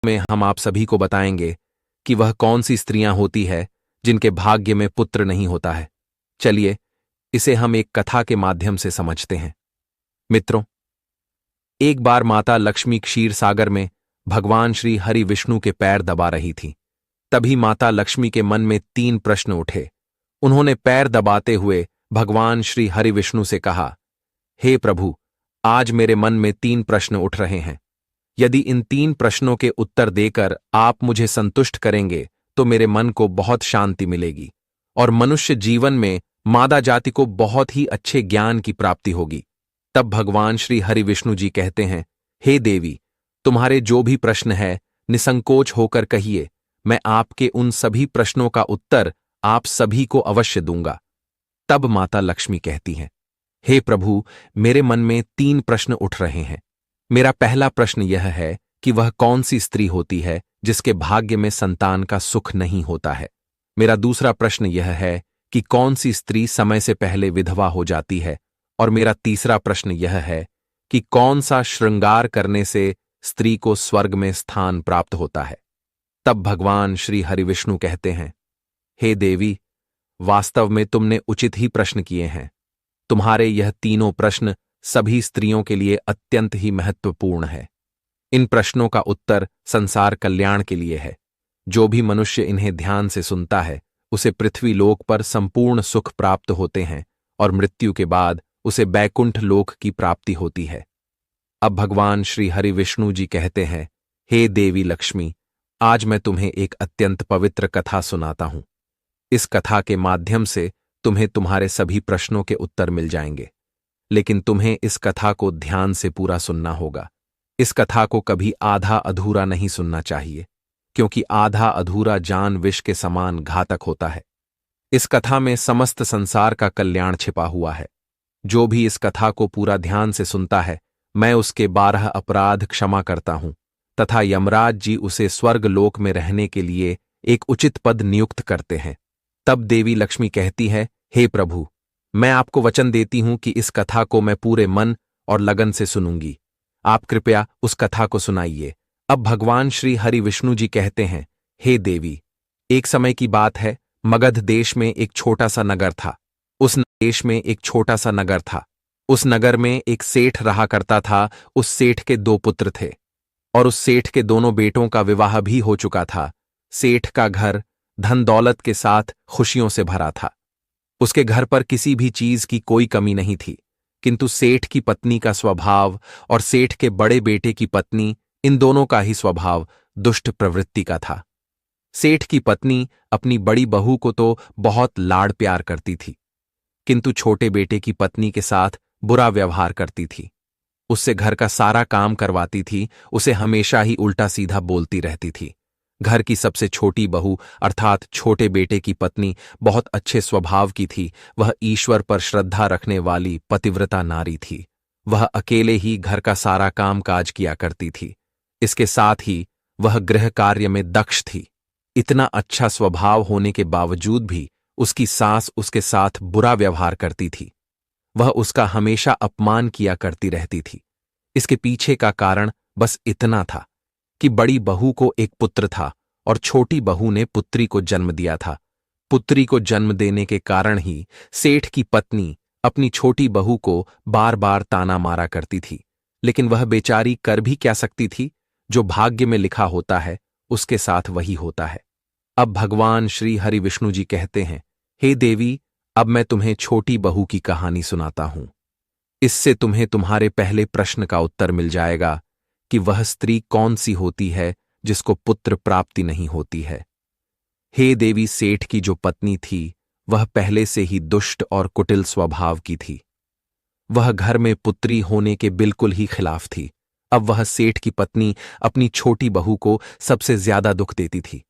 में हम आप सभी को बताएंगे कि वह कौन सी स्त्रियां होती है जिनके भाग्य में पुत्र नहीं होता है। चलिए इसे हम एक कथा के माध्यम से समझते हैं। मित्रों, एक बार माता लक्ष्मी क्षीर सागर में भगवान श्री हरि विष्णु के पैर दबा रही थी। तभी माता लक्ष्मी के मन में 3 प्रश्न उठे। उन्होंने पैर दबाते हुए भगवान श्री हरि विष्णु से कहा, हे प्रभु, आज मेरे मन में 3 प्रश्न उठ रहे हैं। यदि इन 3 प्रश्नों के उत्तर देकर आप मुझे संतुष्ट करेंगे तो मेरे मन को बहुत शांति मिलेगी और मनुष्य जीवन में मादा जाति को बहुत ही अच्छे ज्ञान की प्राप्ति होगी। तब भगवान श्री हरि विष्णु जी कहते हैं, हे देवी, तुम्हारे जो भी प्रश्न है निसंकोच होकर कहिए। मैं आपके उन सभी प्रश्नों का उत्तर आप सभी को अवश्य दूंगा। तब माता लक्ष्मी कहती हैं, हे प्रभु, मेरे मन में 3 प्रश्न उठ रहे हैं। मेरा पहला प्रश्न यह है कि वह कौन सी स्त्री होती है जिसके भाग्य में संतान का सुख नहीं होता है। मेरा दूसरा प्रश्न यह है कि कौन सी स्त्री समय से पहले विधवा हो जाती है। और मेरा तीसरा प्रश्न यह है कि कौन सा श्रृंगार करने से स्त्री को स्वर्ग में स्थान प्राप्त होता है। तब भगवान श्री हरि विष्णु कहते हैं, हे देवी, वास्तव में तुमने उचित ही प्रश्न किए हैं। तुम्हारे यह तीनों प्रश्न सभी स्त्रियों के लिए अत्यंत ही महत्वपूर्ण है। इन प्रश्नों का उत्तर संसार कल्याण के लिए है। जो भी मनुष्य इन्हें ध्यान से सुनता है उसे पृथ्वी लोक पर संपूर्ण सुख प्राप्त होते हैं और मृत्यु के बाद उसे बैकुंठ लोक की प्राप्ति होती है। अब भगवान श्री हरि विष्णु जी कहते हैं, हे देवी लक्ष्मी, आज मैं तुम्हें एक अत्यंत पवित्र कथा सुनाता हूं। इस कथा के माध्यम से तुम्हें तुम्हारे सभी प्रश्नों के उत्तर मिल जाएंगे। लेकिन तुम्हें इस कथा को ध्यान से पूरा सुनना होगा। इस कथा को कभी आधा अधूरा नहीं सुनना चाहिए, क्योंकि आधा अधूरा जान विष के समान घातक होता है। इस कथा में समस्त संसार का कल्याण छिपा हुआ है। जो भी इस कथा को पूरा ध्यान से सुनता है, मैं उसके 12 अपराध क्षमा करता हूं तथा यमराज जी उसे स्वर्ग लोक में रहने के लिए एक उचित पद नियुक्त करते हैं। तब देवी लक्ष्मी कहती है, हे प्रभु, मैं आपको वचन देती हूं कि इस कथा को मैं पूरे मन और लगन से सुनूंगी। आप कृपया उस कथा को सुनाइए। अब भगवान श्री हरि विष्णु जी कहते हैं, हे देवी, एक समय की बात है, मगध देश में एक छोटा सा नगर था। उस देश में एक छोटा सा नगर था। उस नगर में एक सेठ रहा करता था। उस सेठ के 2 पुत्र थे और उस सेठ के दोनों बेटों का विवाह भी हो चुका था। सेठ का घर धन दौलत के साथ खुशियों से भरा था। उसके घर पर किसी भी चीज की कोई कमी नहीं थी, किंतु सेठ की पत्नी का स्वभाव और सेठ के बड़े बेटे की पत्नी, इन दोनों का ही स्वभाव दुष्ट प्रवृत्ति का था। सेठ की पत्नी अपनी बड़ी बहू को तो बहुत लाड़ प्यार करती थी, किंतु छोटे बेटे की पत्नी के साथ बुरा व्यवहार करती थी। उससे घर का सारा काम करवाती थी, उसे हमेशा ही उल्टा सीधा बोलती रहती थी। घर की सबसे छोटी बहू अर्थात छोटे बेटे की पत्नी बहुत अच्छे स्वभाव की थी। वह ईश्वर पर श्रद्धा रखने वाली पतिव्रता नारी थी। वह अकेले ही घर का सारा काम काज किया करती थी। इसके साथ ही वह गृह कार्य में दक्ष थी। इतना अच्छा स्वभाव होने के बावजूद भी उसकी सास उसके साथ बुरा व्यवहार करती थी। वह उसका हमेशा अपमान किया करती रहती थी। इसके पीछे का कारण बस इतना था कि बड़ी बहू को एक पुत्र था और छोटी बहू ने पुत्री को जन्म दिया था। पुत्री को जन्म देने के कारण ही सेठ की पत्नी अपनी छोटी बहू को बार बार ताना मारा करती थी। लेकिन वह बेचारी कर भी क्या सकती थी? जो भाग्य में लिखा होता है उसके साथ वही होता है। अब भगवान श्री हरि विष्णु जी कहते हैं, हे देवी, अब मैं तुम्हें छोटी बहू की कहानी सुनाता हूं। इससे तुम्हें तुम्हारे पहले प्रश्न का उत्तर मिल जाएगा कि वह स्त्री कौन सी होती है जिसको पुत्र प्राप्ति नहीं होती है। हे देवी, सेठ की जो पत्नी थी वह पहले से ही दुष्ट और कुटिल स्वभाव की थी। वह घर में पुत्री होने के बिल्कुल ही खिलाफ थी। अब वह सेठ की पत्नी अपनी छोटी बहू को सबसे ज्यादा दुख देती थी।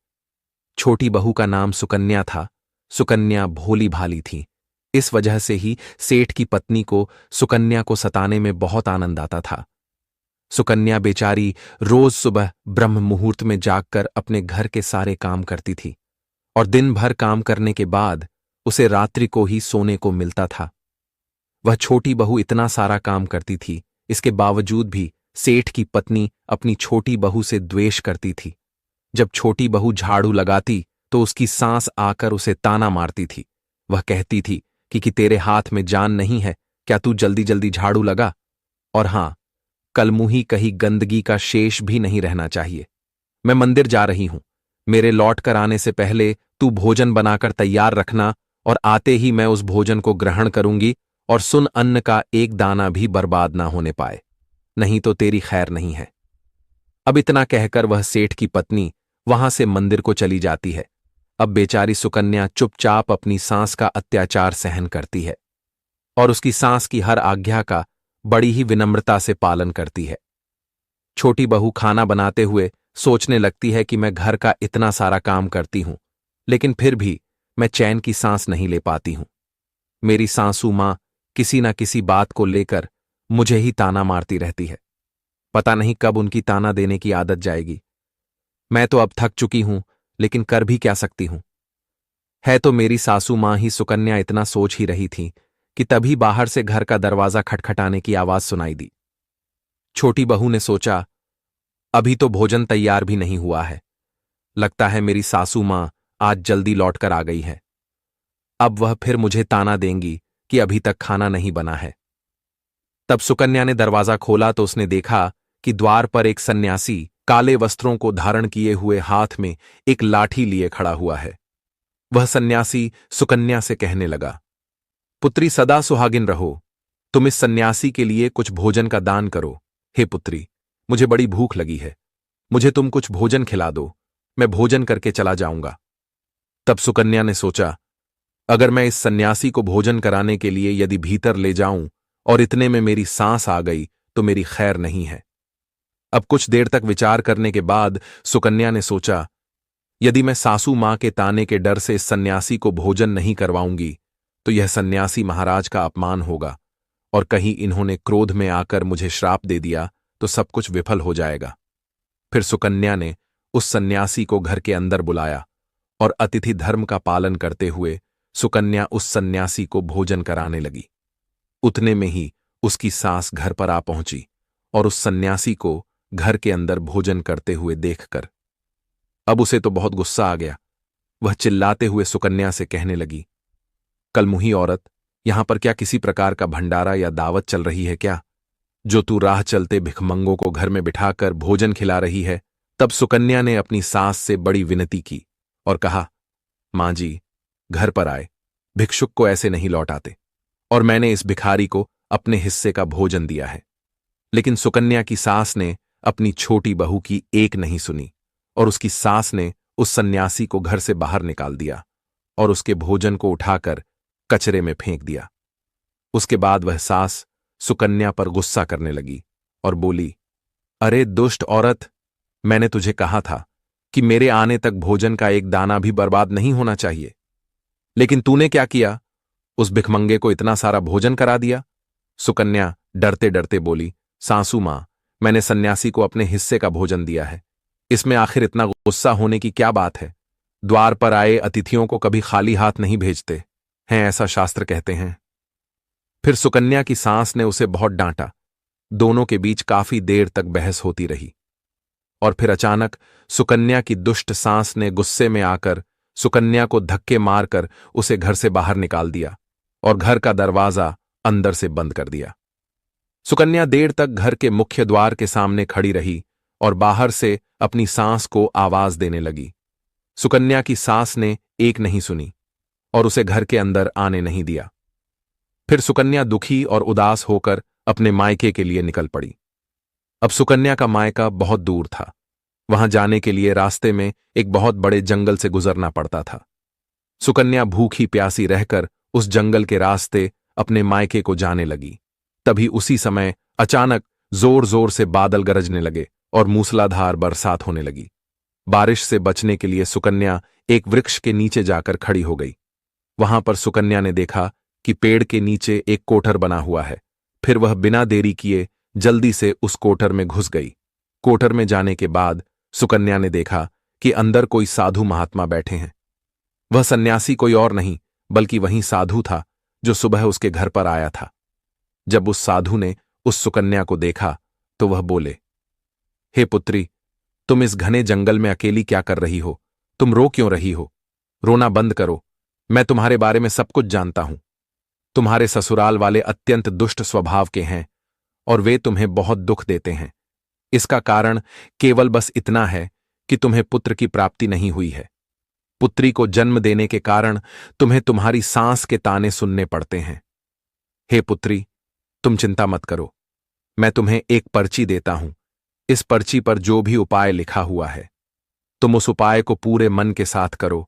छोटी बहू का नाम सुकन्या था। सुकन्या भोली भाली थी। इस वजह से ही सेठ की पत्नी को सुकन्या को सताने में बहुत आनंद आता था। सुकन्या बेचारी रोज सुबह ब्रह्म मुहूर्त में जागकर अपने घर के सारे काम करती थी और दिन भर काम करने के बाद उसे रात्रि को ही सोने को मिलता था। वह छोटी बहू इतना सारा काम करती थी, इसके बावजूद भी सेठ की पत्नी अपनी छोटी बहू से द्वेष करती थी। जब छोटी बहू झाड़ू लगाती तो उसकी सांस आकर उसे ताना मारती थी। वह कहती थी कि तेरे हाथ में जान नहीं है, क्या तू जल्दी जल्दी झाड़ू लगा। और हां, कलमुही कहीं गंदगी का शेष भी नहीं रहना चाहिए। मैं मंदिर जा रही हूं, मेरे लौट कर आने से पहले तू भोजन बनाकर तैयार रखना, और आते ही मैं उस भोजन को ग्रहण करूंगी, और सुन, अन्न का एक दाना भी बर्बाद ना होने पाए, नहीं तो तेरी खैर नहीं है। अब इतना कहकर वह सेठ की पत्नी वहां से मंदिर को चली जाती है। अब बेचारी सुकन्या चुपचाप अपनी सांस का अत्याचार सहन करती है और उसकी सांस की हर आज्ञा का बड़ी ही विनम्रता से पालन करती है। छोटी बहू खाना बनाते हुए सोचने लगती है कि मैं घर का इतना सारा काम करती हूं, लेकिन फिर भी मैं चैन की सांस नहीं ले पाती हूं। मेरी सासू मां किसी न किसी बात को लेकर मुझे ही ताना मारती रहती है। पता नहीं कब उनकी ताना देने की आदत जाएगी। मैं तो अब थक चुकी हूं, लेकिन कर भी क्या सकती हूं। है तो मेरी सासू मां ही। सुकन्या इतना सोच ही रही थी कि तभी बाहर से घर का दरवाजा खटखटाने की आवाज सुनाई दी। छोटी बहू ने सोचा, अभी तो भोजन तैयार भी नहीं हुआ है, लगता है मेरी सासू मां आज जल्दी लौटकर आ गई है। अब वह फिर मुझे ताना देंगी कि अभी तक खाना नहीं बना है। तब सुकन्या ने दरवाजा खोला तो उसने देखा कि द्वार पर एक सन्यासी काले वस्त्रों को धारण किए हुए हाथ में एक लाठी लिए खड़ा हुआ है। वह सन्यासी सुकन्या से कहने लगा, पुत्री सदा सुहागिन रहो, तुम इस सन्यासी के लिए कुछ भोजन का दान करो। हे पुत्री, मुझे बड़ी भूख लगी है, मुझे तुम कुछ भोजन खिला दो, मैं भोजन करके चला जाऊंगा। तब सुकन्या ने सोचा, अगर मैं इस सन्यासी को भोजन कराने के लिए यदि भीतर ले जाऊं और इतने में मेरी सांस आ गई तो मेरी खैर नहीं है। अब कुछ देर तक विचार करने के बाद सुकन्या ने सोचा, यदि मैं सासू मां के ताने के डर से इस सन्यासी को भोजन नहीं करवाऊंगी तो यह सन्यासी महाराज का अपमान होगा, और कहीं इन्होंने क्रोध में आकर मुझे श्राप दे दिया तो सब कुछ विफल हो जाएगा। फिर सुकन्या ने उस सन्यासी को घर के अंदर बुलाया और अतिथि धर्म का पालन करते हुए सुकन्या उस सन्यासी को भोजन कराने लगी। उतने में ही उसकी सास घर पर आ पहुंची और उस सन्यासी को घर के अंदर भोजन करते हुए देखकर अब उसे तो बहुत गुस्सा आ गया। वह चिल्लाते हुए सुकन्या से कहने लगी, कलमुही औरत, यहां पर क्या किसी प्रकार का भंडारा या दावत चल रही है क्या, जो तू राह चलते भिखमंगों को घर में बिठाकर भोजन खिला रही है। तब सुकन्या ने अपनी सास से बड़ी विनती की और कहा, मां जी, घर पर आए भिक्षुक को ऐसे नहीं लौटाते, और मैंने इस भिखारी को अपने हिस्से का भोजन दिया है। लेकिन सुकन्या की सास ने अपनी छोटी बहू की एक नहीं सुनी और उसकी सास ने उस सन्यासी को घर से बाहर निकाल दिया और उसके भोजन को उठाकर कचरे में फेंक दिया। उसके बाद वह सास सुकन्या पर गुस्सा करने लगी और बोली, अरे दुष्ट औरत, मैंने तुझे कहा था कि मेरे आने तक भोजन का एक दाना भी बर्बाद नहीं होना चाहिए, लेकिन तूने क्या किया, उस भिखमंगे को इतना सारा भोजन करा दिया। सुकन्या डरते डरते बोली, सासू मां, मैंने सन्यासी को अपने हिस्से का भोजन दिया है, इसमें आखिर इतना गुस्सा होने की क्या बात है। द्वार पर आए अतिथियों को कभी खाली हाथ नहीं भेजते हैं, ऐसा शास्त्र कहते हैं। फिर सुकन्या की सास ने उसे बहुत डांटा। दोनों के बीच काफी देर तक बहस होती रही और फिर अचानक सुकन्या की दुष्ट सास ने गुस्से में आकर सुकन्या को धक्के मारकर उसे घर से बाहर निकाल दिया और घर का दरवाजा अंदर से बंद कर दिया। सुकन्या देर तक घर के मुख्य द्वार के सामने खड़ी रही और बाहर से अपनी सास को आवाज देने लगी। सुकन्या की सास ने एक नहीं सुनी और उसे घर के अंदर आने नहीं दिया। फिर सुकन्या दुखी और उदास होकर अपने मायके के लिए निकल पड़ी। अब सुकन्या का मायका बहुत दूर था। वहां जाने के लिए रास्ते में एक बहुत बड़े जंगल से गुजरना पड़ता था। सुकन्या भूखी प्यासी रहकर उस जंगल के रास्ते अपने मायके को जाने लगी। तभी उसी समय अचानक जोर जोर से बादल गरजने लगे और मूसलाधार बरसात होने लगी। बारिश से बचने के लिए सुकन्या एक वृक्ष के नीचे जाकर खड़ी हो गई। वहां पर सुकन्या ने देखा कि पेड़ के नीचे एक कोठर बना हुआ है। फिर वह बिना देरी किए जल्दी से उस कोठर में घुस गई। कोठर में जाने के बाद सुकन्या ने देखा कि अंदर कोई साधु महात्मा बैठे हैं। वह सन्यासी कोई और नहीं बल्कि वही साधु था जो सुबह उसके घर पर आया था। जब उस साधु ने उस सुकन्या को देखा तो वह बोले, हे पुत्री, तुम इस घने जंगल में अकेली क्या कर रही हो? तुम रो क्यों रही हो? रोना बंद करो। मैं तुम्हारे बारे में सब कुछ जानता हूं। तुम्हारे ससुराल वाले अत्यंत दुष्ट स्वभाव के हैं और वे तुम्हें बहुत दुख देते हैं। इसका कारण केवल बस इतना है कि तुम्हें पुत्र की प्राप्ति नहीं हुई है। पुत्री को जन्म देने के कारण तुम्हें तुम्हारी सांस के ताने सुनने पड़ते हैं। हे पुत्री, तुम चिंता मत करो। मैं तुम्हें एक पर्ची देता हूं। इस पर्ची पर जो भी उपाय लिखा हुआ है, तुम उस उपाय को पूरे मन के साथ करो,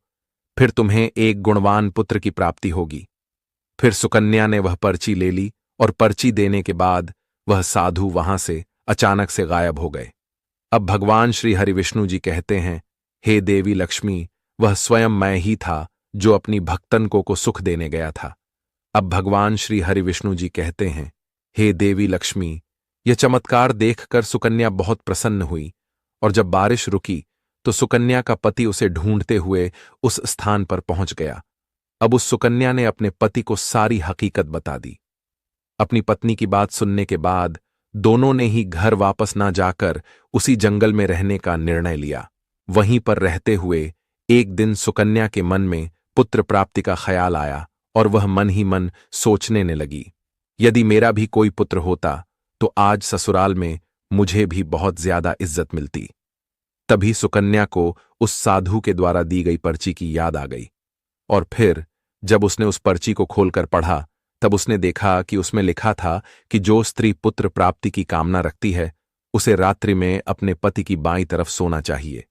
फिर तुम्हें एक गुणवान पुत्र की प्राप्ति होगी। फिर सुकन्या ने वह पर्ची ले ली और पर्ची देने के बाद वह साधु वहां से अचानक से गायब हो गए। अब भगवान श्री हरिविष्णु जी कहते हैं, हे देवी लक्ष्मी, वह स्वयं मैं ही था जो अपनी भक्तन को सुख देने गया था। अब भगवान श्री हरिविष्णु जी कहते हैं, हे देवी लक्ष्मी, यह चमत्कार देखकर सुकन्या बहुत प्रसन्न हुई और जब बारिश रुकी तो सुकन्या का पति उसे ढूंढते हुए उस स्थान पर पहुंच गया। अब उस सुकन्या ने अपने पति को सारी हकीकत बता दी। अपनी पत्नी की बात सुनने के बाद दोनों ने ही घर वापस ना जाकर उसी जंगल में रहने का निर्णय लिया। वहीं पर रहते हुए एक दिन सुकन्या के मन में पुत्र प्राप्ति का ख्याल आया और वह मन ही मन सोचने ने लगी, यदि मेरा भी कोई पुत्र होता तो आज ससुराल में मुझे भी बहुत ज्यादा इज्जत मिलती। तभी सुकन्या को उस साधु के द्वारा दी गई पर्ची की याद आ गई और फिर जब उसने उस पर्ची को खोलकर पढ़ा तब उसने देखा कि उसमें लिखा था कि जो स्त्री पुत्र प्राप्ति की कामना रखती है उसे रात्रि में अपने पति की बाईं तरफ सोना चाहिए।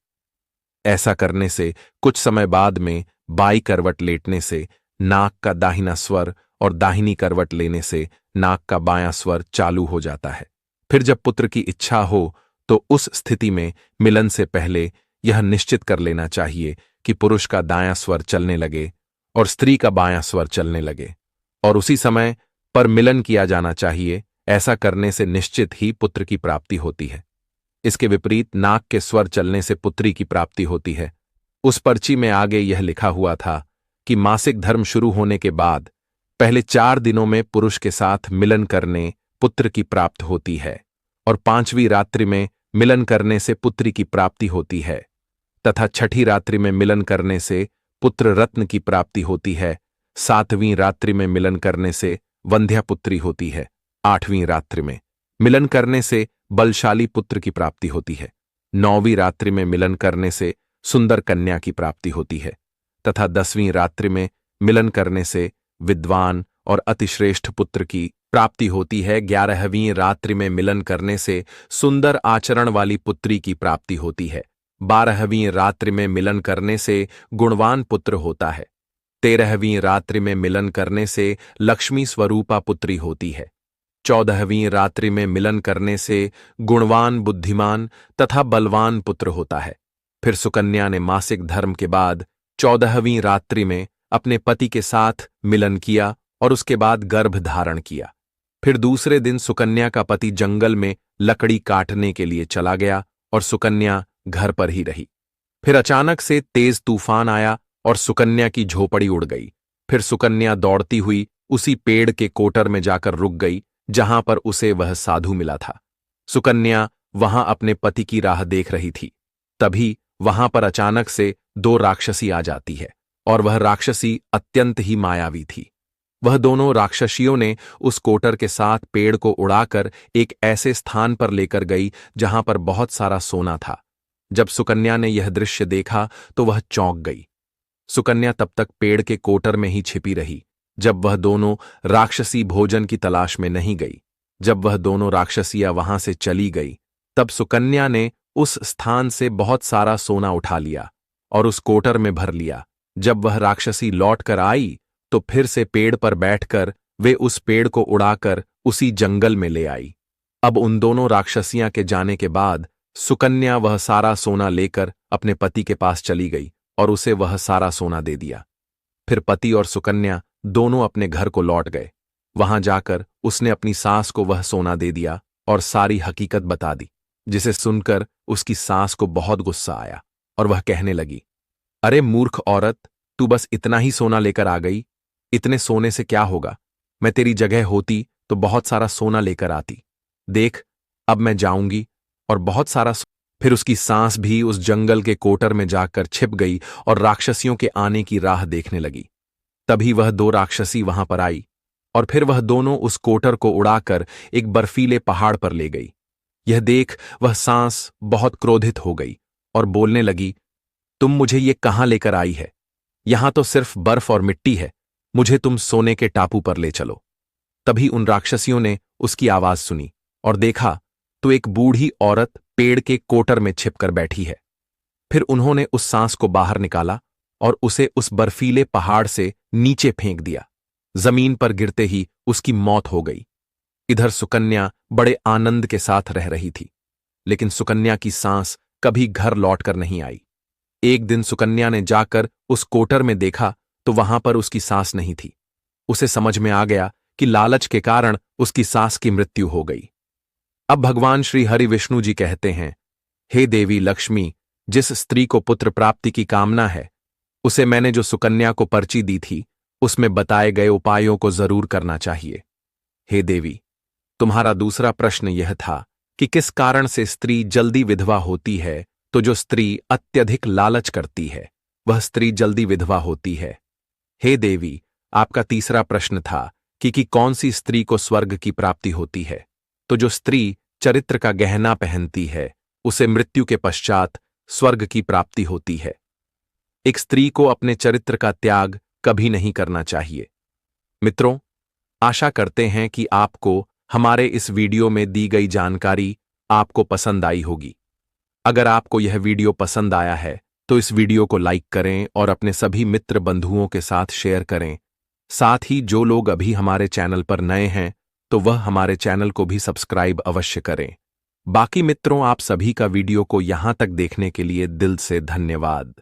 ऐसा करने से कुछ समय बाद में बाईं करवट लेटने से नाक का दाहिना स्वर और दाहिनी करवट लेने से नाक का बायां स्वर चालू हो जाता है। फिर जब पुत्र की इच्छा हो तो उस स्थिति में मिलन से पहले यह निश्चित कर लेना चाहिए कि पुरुष का दायां स्वर चलने लगे और स्त्री का बायां स्वर चलने लगे और उसी समय पर मिलन किया जाना चाहिए। ऐसा करने से निश्चित ही पुत्र की प्राप्ति होती है। इसके विपरीत नाक के स्वर चलने से पुत्री की प्राप्ति होती है। उस पर्ची में आगे यह लिखा हुआ था कि मासिक धर्म शुरू होने के बाद पहले 4 दिनों में पुरुष के साथ मिलन करने पुत्र की प्राप्ति होती है और 5वीं रात्रि में मिलन करने से पुत्री की प्राप्ति होती है तथा 6ठी रात्रि में मिलन करने से पुत्र रत्न की प्राप्ति होती है। 7वीं रात्रि में मिलन करने से वंध्या पुत्री होती है। 8वीं रात्रि में मिलन करने से बलशाली पुत्र की प्राप्ति होती है। 9वीं रात्रि में मिलन करने से सुंदर कन्या की प्राप्ति होती है तथा 10वीं रात्रि में मिलन करने से विद्वान और अतिश्रेष्ठ पुत्र की प्राप्ति होती है। 11वीं रात्रि में मिलन करने से सुंदर आचरण वाली पुत्री की प्राप्ति होती है। 12वीं रात्रि में मिलन करने से गुणवान पुत्र होता है। 13वीं रात्रि में मिलन करने से लक्ष्मी स्वरूपा पुत्री होती है। 14वीं रात्रि में मिलन करने से गुणवान, बुद्धिमान तथा बलवान पुत्र होता है। फिर सुकन्या ने मासिक धर्म के बाद 14वीं रात्रि में अपने पति के साथ मिलन किया और उसके बाद गर्भ धारण किया। फिर दूसरे दिन सुकन्या का पति जंगल में लकड़ी काटने के लिए चला गया और सुकन्या घर पर ही रही। फिर अचानक से तेज तूफान आया और सुकन्या की झोपड़ी उड़ गई। फिर सुकन्या दौड़ती हुई उसी पेड़ के कोटर में जाकर रुक गई जहां पर उसे वह साधु मिला था। सुकन्या वहां अपने पति की राह देख रही थी। तभी वहां पर अचानक से 2 राक्षसी आ जाती है और वह राक्षसी अत्यंत ही मायावी थी। वह दोनों राक्षसियों ने उस कोटर के साथ पेड़ को उड़ाकर एक ऐसे स्थान पर लेकर गई जहां पर बहुत सारा सोना था। जब सुकन्या ने यह दृश्य देखा तो वह चौंक गई। सुकन्या तब तक पेड़ के कोटर में ही छिपी रही जब वह दोनों राक्षसी भोजन की तलाश में नहीं गई। जब वह दोनों राक्षसियां वहां से चली गई तब सुकन्या ने उस स्थान से बहुत सारा सोना उठा लिया और उस कोटर में भर लिया। जब वह राक्षसी लौट कर आई तो फिर से पेड़ पर बैठकर वे उस पेड़ को उड़ाकर उसी जंगल में ले आई। अब उन दोनों राक्षसियां के जाने के बाद सुकन्या वह सारा सोना लेकर अपने पति के पास चली गई और उसे वह सारा सोना दे दिया। फिर पति और सुकन्या दोनों अपने घर को लौट गए। वहां जाकर उसने अपनी सास को वह सोना दे दिया और सारी हकीकत बता दी, जिसे सुनकर उसकी सास को बहुत गुस्सा आया और वह कहने लगी, अरे मूर्ख औरत, तू बस इतना ही सोना लेकर आ गई। इतने सोने से क्या होगा? मैं तेरी जगह होती तो बहुत सारा सोना लेकर आती। देख, अब मैं जाऊंगी और बहुत सारा फिर उसकी सांस भी उस जंगल के कोटर में जाकर छिप गई और राक्षसियों के आने की राह देखने लगी। तभी वह दो राक्षसी वहां पर आई और फिर वह दोनों उस कोटर को उड़ाकर एक बर्फीले पहाड़ पर ले गई। यह देख वह सांस बहुत क्रोधित हो गई और बोलने लगी, तुम मुझे ये कहां लेकर आई है? यहां तो सिर्फ बर्फ और मिट्टी है, मुझे तुम सोने के टापू पर ले चलो। तभी उन राक्षसियों ने उसकी आवाज सुनी और देखा तो एक बूढ़ी औरत पेड़ के कोटर में छिपकर बैठी है। फिर उन्होंने उस सांस को बाहर निकाला और उसे उस बर्फीले पहाड़ से नीचे फेंक दिया। जमीन पर गिरते ही उसकी मौत हो गई। इधर सुकन्या बड़े आनंद के साथ रह रही थी, लेकिन सुकन्या की सांस कभी घर लौटकर नहीं आई। एक दिन सुकन्या ने जाकर उस कोटर में देखा तो वहां पर उसकी सांस नहीं थी। उसे समझ में आ गया कि लालच के कारण उसकी सांस की मृत्यु हो गई। अब भगवान श्री हरि विष्णु जी कहते हैं, हे देवी लक्ष्मी, जिस स्त्री को पुत्र प्राप्ति की कामना है, उसे मैंने जो सुकन्या को पर्ची दी थी उसमें बताए गए उपायों को जरूर करना चाहिए। हे देवी, तुम्हारा दूसरा प्रश्न यह था कि किस कारण से स्त्री जल्दी विधवा होती है, तो जो स्त्री अत्यधिक लालच करती है वह स्त्री जल्दी विधवा होती है। हे देवी, आपका तीसरा प्रश्न था कि कौन सी स्त्री को स्वर्ग की प्राप्ति होती है, तो जो स्त्री चरित्र का गहना पहनती है उसे मृत्यु के पश्चात स्वर्ग की प्राप्ति होती है। एक स्त्री को अपने चरित्र का त्याग कभी नहीं करना चाहिए। मित्रों, आशा करते हैं कि आपको हमारे इस वीडियो में दी गई जानकारी आपको पसंद आई होगी। अगर आपको यह वीडियो पसंद आया है तो इस वीडियो को लाइक करें और अपने सभी मित्र बंधुओं के साथ शेयर करें। साथ ही जो लोग अभी हमारे चैनल पर नए हैं तो वह हमारे चैनल को भी सब्सक्राइब अवश्य करें। बाकी मित्रों, आप सभी का वीडियो को यहां तक देखने के लिए दिल से धन्यवाद।